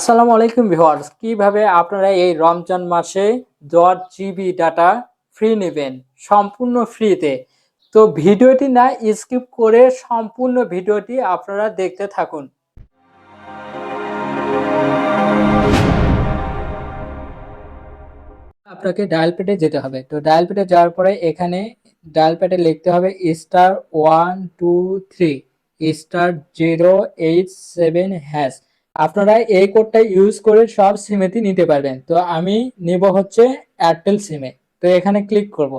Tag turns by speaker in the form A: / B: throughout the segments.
A: আসসালামু আলাইকুম ভিউয়ার্স, কিভাবে আপনারা এই রমজান মাসে 10 জিবি ডাটা ফ্রি নেবেন সম্পূর্ণ ফ্রিতে। তো ভিডিওটি না স্কিপ করে সম্পূর্ণ ভিডিওটি আপনারা দেখতে থাকুন। আপনাকে ডায়াল প্যাডে যেতে হবে। তো ডায়াল প্যাডে যাওয়ার পরে এখানে ডায়াল প্যাডে লিখতে হবে *123 *087#। আপনারা এই কোডটা ইউজ করে সব সিমেতে নিতে পারবেন। তো আমি নিব হচ্ছে এয়ারটেল সিমে। তো এখানে ক্লিক করব।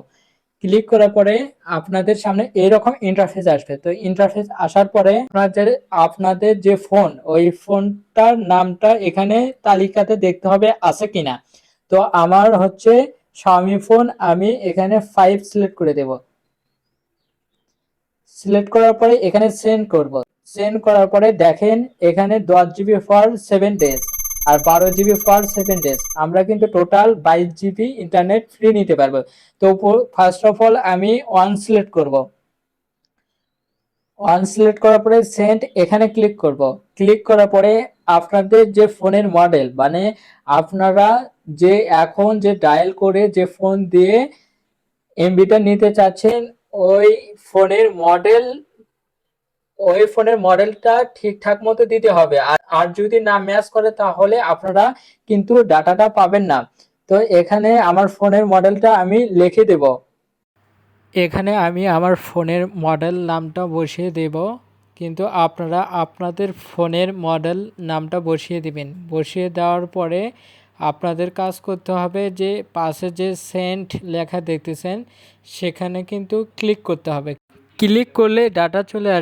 A: ক্লিক করার পরে আপনাদের সামনে এরকম ইন্টারফেস আসবে। তো ইন্টারফেস আসার পরে আপনাদের যে ফোন, ওই ফোনটার নামটা এখানে তালিকাতে দেখতে হবে আছে কিনা। তো আমার হচ্ছে Xiaomi ফোন, আমি এখানে 5 সিলেক্ট করে দেব। সিলেক্ট করার পরে এখানে সেন্ড করব। সেন্ড করার পরে দেখেন এখানে 10 জিবি ফর 7 ডেজ আর 12 জিবি ফর 7 ডেজ। আমরা কিন্তু টোটাল 22 জিবি ইন্টারনেট ফ্রি নিতে পারবো। তো ফার্স্ট অফ অল আমি ওয়ান সিলেক্ট করব। ওয়ান সিলেক্ট করার পরে সেন্ড এখানে ক্লিক করব। ক্লিক করার পরে আপনাদের যে ফোনের মডেল, মানে আপনারা যে এখন যে ডায়াল করে যে ফোন দিয়ে এমবিটা নিতে চাচ্ছেন, ওই ফোনের মডেল ওই ফোনের মডেলটা ঠিকঠাক মতো দিতে হবে। আর যদি না ম্যাচ করে তাহলে আপনারা কিন্তু ডাটাটা পাবেন না। তো এখানে আমার ফোনের মডেলটা আমি লিখে দেব। এখানে আমি আমার ফোনের মডেল নামটা বসিয়ে দেব, কিন্তু আপনারা আপনাদের ফোনের মডেল নামটা বসিয়ে দিবেন। বসিয়ে দেওয়ার পরে আপনাদের কাজ করতে হবে যে পাশে যে সেন্ড লেখা দেখতেছেন সেখানে কিন্তু ক্লিক করতে হবে। ক্লিক করলে ডাটা চলে আসবে।